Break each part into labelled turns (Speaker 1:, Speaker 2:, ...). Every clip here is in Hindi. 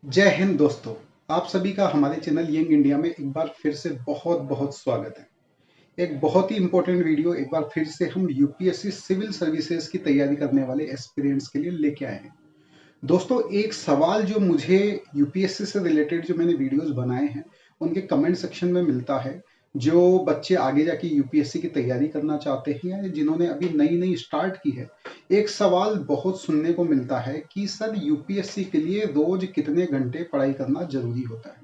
Speaker 1: जय हिंद दोस्तों। आप सभी का हमारे चैनल यंग इंडिया में एक बार फिर से बहुत बहुत स्वागत है। एक बहुत ही इंपॉर्टेंट वीडियो एक बार फिर से हम यूपीएससी सिविल सर्विसेज की तैयारी करने वाले एस्पिरेंट्स के लिए लेके आए हैं। दोस्तों, एक सवाल जो मुझे यूपीएससी से रिलेटेड जो मैंने वीडियोस बनाए हैं उनके कमेंट सेक्शन में मिलता है, जो बच्चे आगे जाके यूपीएससी की तैयारी करना चाहते हैं या जिन्होंने अभी नई नई स्टार्ट की है, एक सवाल बहुत सुनने को मिलता है कि सर यूपीएससी के लिए रोज कितने घंटे पढ़ाई करना जरूरी होता है।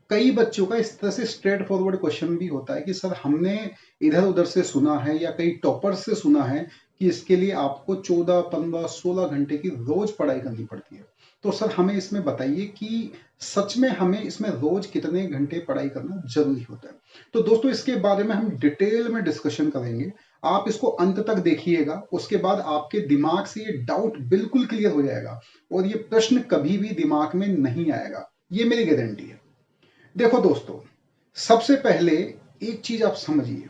Speaker 1: कई बच्चों का इस तरह से स्ट्रेट फॉरवर्ड क्वेश्चन भी होता है कि सर हमने इधर उधर से सुना है या कई टॉपर्स से सुना है कि इसके लिए आपको 14, 15, 16 घंटे की रोज पढ़ाई करनी पड़ती है। तो सर हमें इसमें बताइए कि सच में हमें इसमें रोज कितने घंटे पढ़ाई करना जरूरी होता है। तो दोस्तों, इसके बारे में हम डिटेल में डिस्कशन करेंगे। आप इसको अंत तक देखिएगा, उसके बाद आपके दिमाग से ये डाउट बिल्कुल क्लियर हो जाएगा और ये प्रश्न कभी भी दिमाग में नहीं आएगा, ये मेरी गारंटी है। देखो दोस्तों, सबसे पहले एक चीज आप समझिए,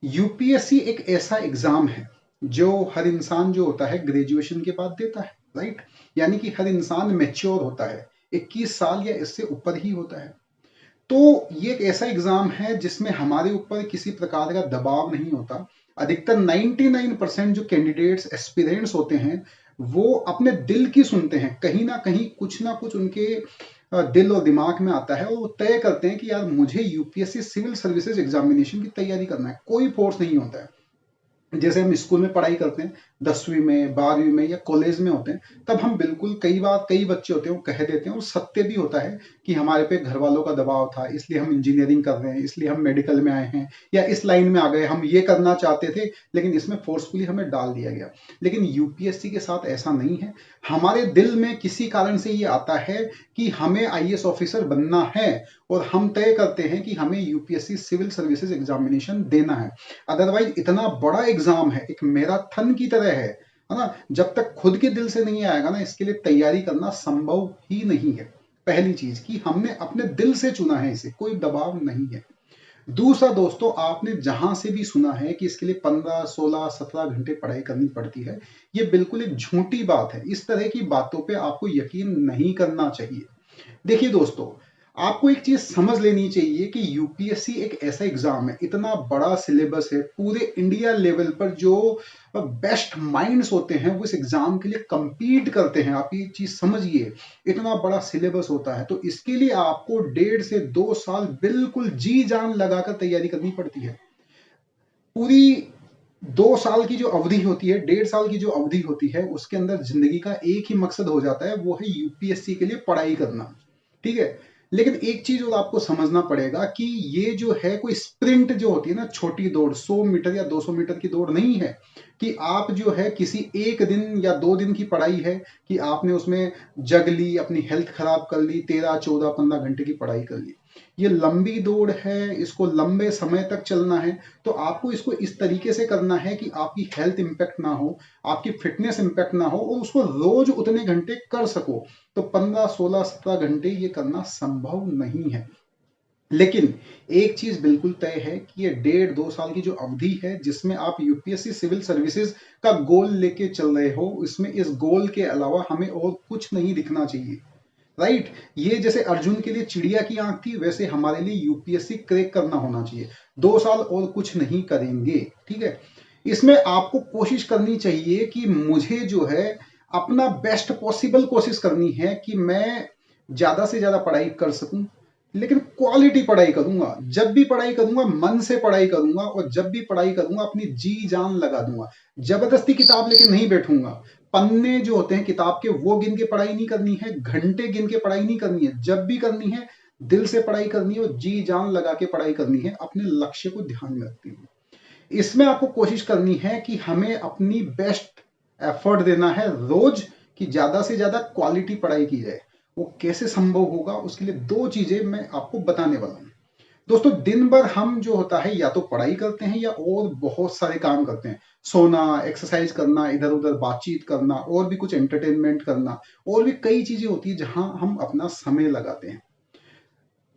Speaker 1: यूपीएससी एक ऐसा एग्जाम है जो हर इंसान जो होता है ग्रेजुएशन के बाद देता है, राइट। यानी कि हर इंसान मैच्योर होता है, 21 साल या इससे ऊपर ही होता है। तो ये एक ऐसा एग्जाम है जिसमें हमारे ऊपर किसी प्रकार का दबाव नहीं होता। अधिकतर 99% जो कैंडिडेट्स एस्पिरेंट्स होते हैं वो अपने दिल की सुनते हैं, कहीं ना कुछ उनके दिल और दिमाग में आता है और वो तय करते हैं कि यार मुझे यूपीएससी सिविल सर्विसेज एग्जामिनेशन की तैयारी करना है। कोई फोर्स नहीं होता है। जैसे हम स्कूल में पढ़ाई करते हैं, 10वीं में, 12वीं में या कॉलेज में होते हैं, तब हम बिल्कुल कई बार कई बच्चे होते हैं वो कह देते हैं और सत्य भी होता है कि हमारे पे घर वालों का दबाव था, इसलिए हम इंजीनियरिंग कर रहे हैं, इसलिए हम मेडिकल में आए हैं या इस लाइन में आ गए, हम ये करना चाहते थे लेकिन इसमें फोर्सफुली हमें डाल दिया गया। लेकिन यूपीएससी के साथ ऐसा नहीं है। हमारे दिल में किसी कारण से ये आता है कि हमें आईएएस ऑफिसर बनना है और हम तय करते हैं कि हमें यूपीएससी सिविल सर्विसेज एग्जामिनेशन देना है। अदरवाइज इतना बड़ा एग्जाम है, एक मैराथन की तरह है ना। जब तक खुद के दिल से नहीं आएगा ना, इसके लिए तैयारी करना संभव ही नहीं है। पहली चीज कि हमने अपने दिल से चुना है, इसे कोई दबाव नहीं है। दूसरा दोस्तों, आपने जहां से भी सुना है कि इसके लिए 15, 16, 17 घंटे पढ़ाई करनी पड़ती है, ये बिल्कुल एक झूठी बात है। इस तरह की बातों पे आपको यकीन नहीं करना चाहिए। देखिए दोस्तों, आपको एक चीज समझ लेनी चाहिए कि यूपीएससी एक ऐसा एग्जाम है, इतना बड़ा सिलेबस है, पूरे इंडिया लेवल पर जो बेस्ट माइंड्स होते हैं वो इस एग्जाम के लिए compete करते हैं। आप ये चीज समझिए, इतना बड़ा सिलेबस होता है तो इसके लिए आपको 1.5 से 2 साल बिल्कुल जी जान लगाकर तैयारी करनी पड़ती है। पूरी 2 साल की जो अवधि होती है, 1.5 साल की जो अवधि होती है, उसके अंदर जिंदगी का एक ही मकसद हो जाता है, वो है यूपीएससी के लिए पढ़ाई करना। ठीक है। लेकिन एक चीज और आपको समझना पड़ेगा कि ये जो है कोई स्प्रिंट जो होती है ना, छोटी दौड़, 100 मीटर या 200 मीटर की दौड़ नहीं है कि आप जो है किसी एक दिन या 2 दिन की पढ़ाई है कि आपने उसमें जग ली, अपनी हेल्थ खराब कर ली, 13, 14, 15 घंटे की पढ़ाई कर ली। ये लंबी दौड़ है, इसको लंबे समय तक चलना है। तो आपको इसको इस तरीके से करना है कि आपकी हेल्थ इंपैक्ट ना हो, आपकी फिटनेस इंपैक्ट ना हो और उसको रोज उतने घंटे कर सको। तो 15, 16, 17 घंटे ये करना संभव नहीं है। लेकिन एक चीज बिल्कुल तय है कि ये 1.5 2 साल की जो अवधि है जिसमें आप यूपीएससी सिविल सर्विसेज का गोल लेके चल रहे हो, इसमें इस गोल के अलावा हमें और कुछ नहीं दिखना चाहिए, राइट। ये जैसे अर्जुन के लिए चिड़िया की आंख थी, वैसे हमारे लिए यूपीएससी क्रैक करना होना चाहिए। 2 साल और कुछ नहीं करेंगे, ठीक है। इसमें आपको कोशिश करनी चाहिए कि मुझे जो है अपना बेस्ट पॉसिबल कोशिश करनी है कि मैं ज्यादा से ज्यादा पढ़ाई कर सकूं, लेकिन क्वालिटी पढ़ाई करूंगा। जब भी पढ़ाई करूंगा मन से पढ़ाई करूंगा और जब भी पढ़ाई करूंगा अपनी जी जान लगा दूंगा। जबरदस्ती किताब लेके नहीं बैठूंगा। पन्ने जो होते हैं किताब के वो गिन के पढ़ाई नहीं करनी है, घंटे गिन के पढ़ाई नहीं करनी है। जब भी करनी है दिल से पढ़ाई करनी है और जी जान लगा के पढ़ाई करनी है, अपने लक्ष्य को ध्यान में रखते हुए। इसमें आपको कोशिश करनी है कि हमें अपनी बेस्ट एफर्ट देना है रोज, कि ज्यादा से ज्यादा क्वालिटी पढ़ाई की जाए। वो कैसे संभव होगा, उसके लिए दो चीजें मैं आपको बताने वाला हूं। दोस्तों, दिन भर हम जो होता है या तो पढ़ाई करते हैं या और बहुत सारे काम करते हैं। सोना, एक्सरसाइज करना, इधर उधर बातचीत करना और भी कुछ एंटरटेनमेंट करना, और भी कई चीजें होती है जहां हम अपना समय लगाते हैं।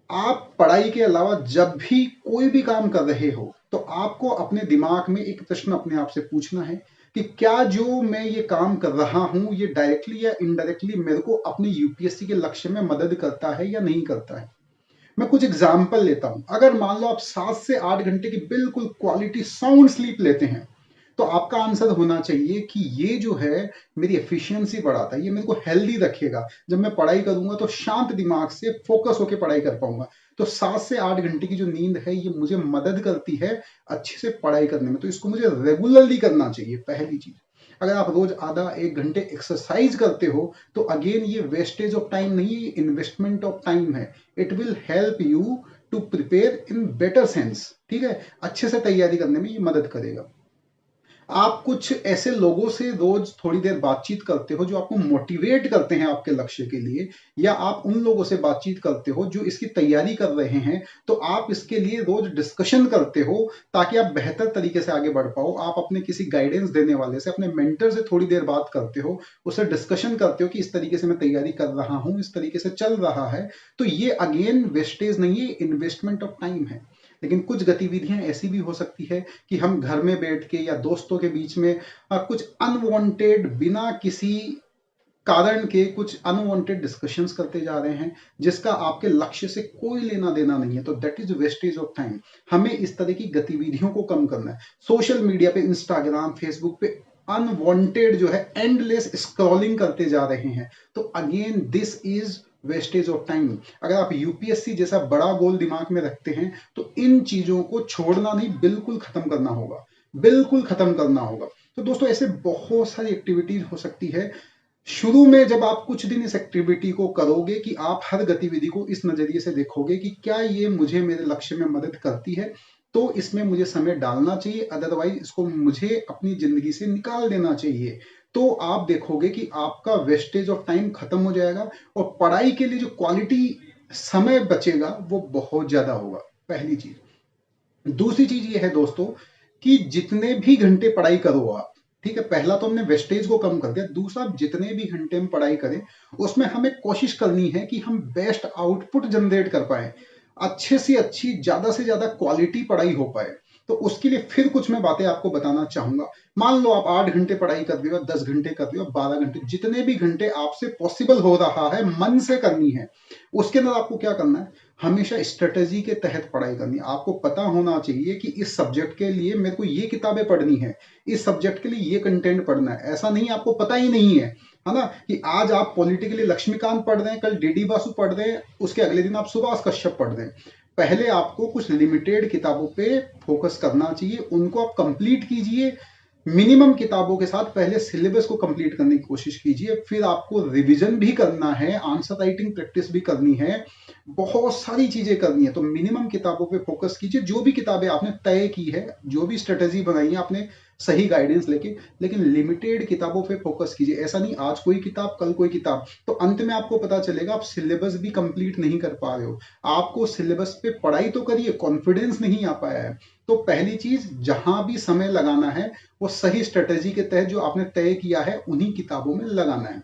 Speaker 1: आप पढ़ाई के अलावा जब भी कोई भी काम कर रहे हो तो आपको अपने दिमाग में एक प्रश्न अपने आप से पूछना है कि क्या जो मैं ये काम कर रहा हूं ये डायरेक्टली या इनडायरेक्टली मेरे को अपने यूपीएससी के लक्ष्य में मदद करता है या नहीं करता है। मैं कुछ एग्जाम्पल लेता हूं। अगर मान लो आप 7 से 8 घंटे की बिल्कुल क्वालिटी साउंड स्लीप लेते हैं, तो आपका आंसर होना चाहिए कि ये जो है मेरी एफिशिएंसी बढ़ाता है, ये मेरे को हेल्दी रखेगा। जब मैं पढ़ाई करूंगा तो शांत दिमाग से फोकस होकर पढ़ाई कर पाऊंगा। तो 7 से 8 घंटे की जो नींद है ये मुझे मदद करती है अच्छे से पढ़ाई करने में। तो इसको मुझे रेगुलरली करना चाहिए, पहली चीज। अगर आप रोज आधा 1 घंटे एक्सरसाइज करते हो तो अगेन ये वेस्टेज ऑफ टाइम नहीं, इन्वेस्टमेंट ऑफ टाइम है। It will help you to prepare in better sense. ठीक है, अच्छे से तैयारी करने में ये मदद करेगा। आप कुछ ऐसे लोगों से रोज थोड़ी देर बातचीत करते हो जो आपको मोटिवेट करते हैं आपके लक्ष्य के लिए, या आप उन लोगों से बातचीत करते हो जो इसकी तैयारी कर रहे हैं, तो आप इसके लिए रोज डिस्कशन करते हो ताकि आप बेहतर तरीके से आगे बढ़ पाओ। आप अपने किसी गाइडेंस देने वाले से, अपने मेंटर से थोड़ी देर बात करते हो, उससे डिस्कशन करते हो कि इस तरीके से मैं तैयारी कर रहा हूं, इस तरीके से चल रहा है। तो ये अगेन वेस्टेज नहीं है, इन्वेस्टमेंट ऑफ टाइम है। लेकिन कुछ गतिविधियां ऐसी भी हो सकती है कि हम घर में बैठ के या दोस्तों के बीच में कुछ अनवांटेड, बिना किसी कारण के कुछ अनवांटेड डिस्कशंस करते जा रहे हैं जिसका आपके लक्ष्य से कोई लेना देना नहीं है। तो that is wastage of time. हमें इस तरह की गतिविधियों को कम करना है। सोशल मीडिया पे, इंस्टाग्राम, फेसबुक पे अनवांटेड जो है एंडलेस स्क्रॉलिंग करते जा रहे हैं, तो again this is wastage of time. अगर आप यूपीएससी जैसा बड़ा गोल दिमाग में रखते हैं तो इन चीजों को छोड़ना नहीं, बिल्कुल खत्म करना होगा, बिल्कुल खत्म करना होगा। तो दोस्तों ऐसे बहुत सारी एक्टिविटीज हो सकती है। शुरू में जब आप कुछ दिन इस एक्टिविटी को करोगे कि आप हर गतिविधि को इस नजरिए से देखोगे कि क्या ये मुझे मेरे लक्ष्य में मदद करती है, तो इसमें मुझे समय डालना चाहिए, अदरवाइज इसको मुझे अपनी जिंदगी से निकाल देना चाहिए। तो आप देखोगे कि आपका वेस्टेज ऑफ टाइम खत्म हो जाएगा और पढ़ाई के लिए जो क्वालिटी समय बचेगा वो बहुत ज्यादा होगा, पहली चीज। दूसरी चीज ये है दोस्तों कि जितने भी घंटे पढ़ाई करो आप, ठीक है, पहला तो हमने वेस्टेज को कम कर दिया। दूसरा, जितने भी घंटे हम पढ़ाई करें उसमें हमें कोशिश करनी है कि हम बेस्ट आउटपुट जनरेट कर पाए, अच्छे से अच्छी, ज्यादा से ज्यादा क्वालिटी पढ़ाई हो पाए। तो उसके लिए फिर कुछ मैं बातें आपको बताना चाहूंगा। मान लो आप 8 घंटे पढ़ाई कर रहे हो, 10 घंटे कर रहे हो, 12 घंटे, जितने भी घंटे आपसे पॉसिबल हो रहा है मन से करनी है। उसके अंदर आपको क्या करना है, हमेशा स्ट्रेटेजी के तहत पढ़ाई करनी है। आपको पता होना चाहिए कि इस सब्जेक्ट के लिए मेरे को ये किताबें पढ़नी है, इस सब्जेक्ट के लिए ये कंटेंट पढ़ना है। ऐसा नहीं आपको पता ही नहीं है ना, कि आज आप पॉलिटिकली लक्ष्मीकांत पढ़ रहे हैं, कल डीडी बासु पढ़ रहे हैं, उसके अगले दिन आप सुभाष कश्यप पढ़ रहे हैं। पहले आपको कुछ लिमिटेड किताबों पे फोकस करना चाहिए, उनको आप कंप्लीट कीजिए। मिनिमम किताबों के साथ पहले सिलेबस को कंप्लीट करने की कोशिश कीजिए, फिर आपको रिवीजन भी करना है, आंसर राइटिंग प्रैक्टिस भी करनी है, बहुत सारी चीजें करनी है। तो मिनिमम किताबों पे फोकस कीजिए। जो भी किताबें आपने तय की है, जो भी स्ट्रेटेजी बनाई है आपने सही गाइडेंस लेके, लेकिन लिमिटेड किताबों पे फोकस कीजिए। ऐसा नहीं आज कोई किताब कल कोई किताब, तो अंत में आपको पता चलेगा आप सिलेबस भी कंप्लीट नहीं कर पा रहे हो। आपको सिलेबस पे पढ़ाई तो करिए, कॉन्फिडेंस नहीं आ पाया है। तो पहली चीज, जहां भी समय लगाना है वो सही स्ट्रेटेजी के तहत जो आपने तय किया है उन्हीं किताबों में लगाना है।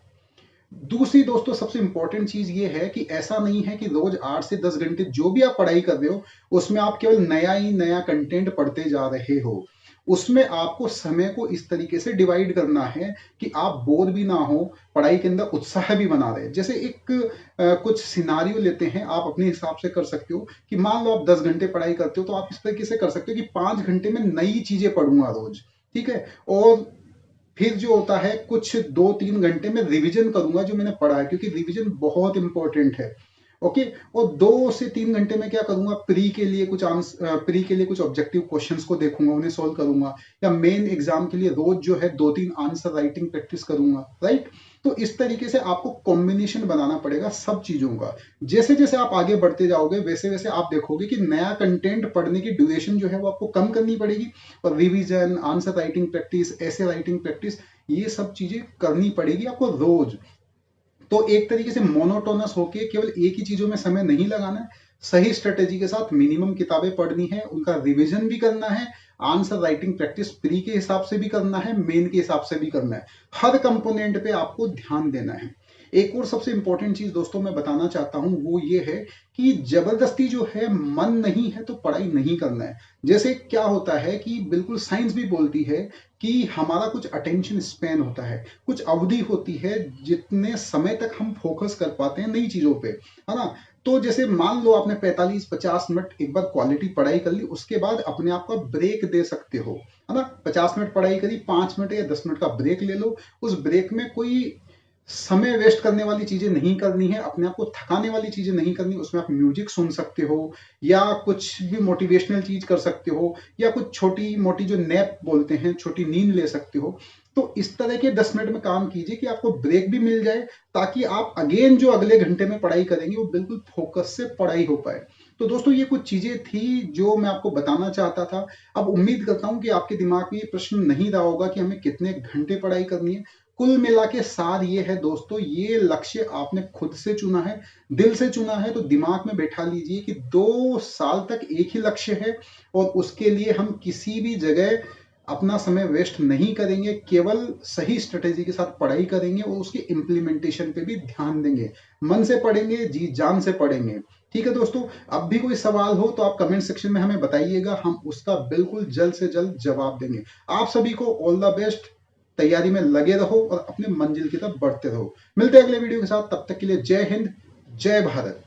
Speaker 1: दूसरी दोस्तों सबसे इंपॉर्टेंट चीज ये है कि ऐसा नहीं है कि रोज 8 से 10 घंटे जो भी आप पढ़ाई कर रहे हो उसमें आप केवल नया ही नया कंटेंट पढ़ते जा रहे हो। उसमें आपको समय को इस तरीके से डिवाइड करना है कि आप बोर भी ना हो, पढ़ाई के अंदर उत्साह भी बना रहे। जैसे एक कुछ सिनारियो लेते हैं, आप अपने हिसाब से कर सकते हो कि मान लो आप 10 घंटे पढ़ाई करते हो, तो आप इस तरीके से कर सकते हो कि 5 घंटे में नई चीजें पढ़ूंगा रोज, ठीक है, और फिर जो होता है कुछ 2-3 घंटे में रिवीजन करूंगा जो मैंने पढ़ा है, क्योंकि रिवीजन बहुत इंपॉर्टेंट है। ओके, और 2 से 3 घंटे में क्या करूंगा, प्री के लिए कुछ ऑब्जेक्टिव क्वेश्चंस को देखूंगा, उन्हें सॉल्व करूंगा, या मेन एग्जाम के लिए रोज जो है 2-3 आंसर राइटिंग प्रैक्टिस करूंगा, राइट। तो इस तरीके से आपको कॉम्बिनेशन बनाना पड़ेगा सब चीजों का। जैसे जैसे आप आगे बढ़ते जाओगे वैसे वैसे आप देखोगे कि नया कंटेंट पढ़ने की ड्यूरेशन जो है वो आपको कम करनी पड़ेगी, और रिवीजन, आंसर राइटिंग प्रैक्टिस, ऐसे राइटिंग प्रैक्टिस, ये सब चीजें करनी पड़ेगी आपको रोज। तो एक तरीके से मोनोटोनस होके केवल एक ही चीजों में समय नहीं लगाना है, सही स्ट्रेटेजी के साथ मिनिमम किताबें पढ़नी है, उनका रिवीजन भी करना है, आंसर राइटिंग प्रैक्टिस प्री के हिसाब से भी करना है, मेन के हिसाब से भी करना है। हर कंपोनेंट पे आपको ध्यान देना है। एक और सबसे इंपॉर्टेंट चीज दोस्तों मैं बताना चाहता हूं वो ये है कि जबरदस्ती जो है, मन नहीं है तो पढ़ाई नहीं करना है। जैसे क्या होता है कि बिल्कुल साइंस भी बोलती है कि हमारा कुछ अटेंशन स्पैन होता है, कुछ अवधि होती है जितने समय तक हम फोकस कर पाते हैं नई चीजों पे, है ना। तो जैसे मान लो आपने 45-50 मिनट एक बार क्वालिटी पढ़ाई कर ली, उसके बाद अपने आप का ब्रेक दे सकते हो, है ना। 50 मिनट पढ़ाई करी, 5 मिनट या 10 मिनट का ब्रेक ले लो। उस ब्रेक में कोई समय वेस्ट करने वाली चीजें नहीं करनी है, अपने आप को थकाने वाली चीजें नहीं करनी। उसमें आप म्यूजिक सुन सकते हो या कुछ भी मोटिवेशनल चीज कर सकते हो, या कुछ छोटी मोटी जो नैप बोलते हैं, छोटी नींद ले सकते हो। तो इस तरह के 10 मिनट में काम कीजिए कि आपको ब्रेक भी मिल जाए, ताकि आप अगेन जो अगले घंटे में पढ़ाई करेंगे वो बिल्कुल फोकस से पढ़ाई हो पाए। तो दोस्तों ये कुछ चीजें थी जो मैं आपको बताना चाहता था। अब उम्मीद करता हूं कि आपके दिमाग में ये प्रश्न नहीं रहा होगा कि हमें कितने घंटे पढ़ाई करनी है। कुल मिला के सार ये है दोस्तों, ये लक्ष्य आपने खुद से चुना है, दिल से चुना है। तो दिमाग में बैठा लीजिए कि 2 साल तक एक ही लक्ष्य है, और उसके लिए हम किसी भी जगह अपना समय वेस्ट नहीं करेंगे, केवल सही स्ट्रेटेजी के साथ पढ़ाई करेंगे और उसके इम्प्लीमेंटेशन पे भी ध्यान देंगे। मन से पढ़ेंगे, जी जान से पढ़ेंगे। ठीक है दोस्तों, अब भी कोई सवाल हो तो आप कमेंट सेक्शन में हमें बताइएगा, हम उसका बिल्कुल जल्द से जल्द जवाब देंगे। आप सभी को ऑल द बेस्ट, तैयारी में लगे रहो और अपने मंजिल की तरफ बढ़ते रहो। मिलते हैं अगले वीडियो के साथ, तब तक के लिए जय हिंद, जय भारत।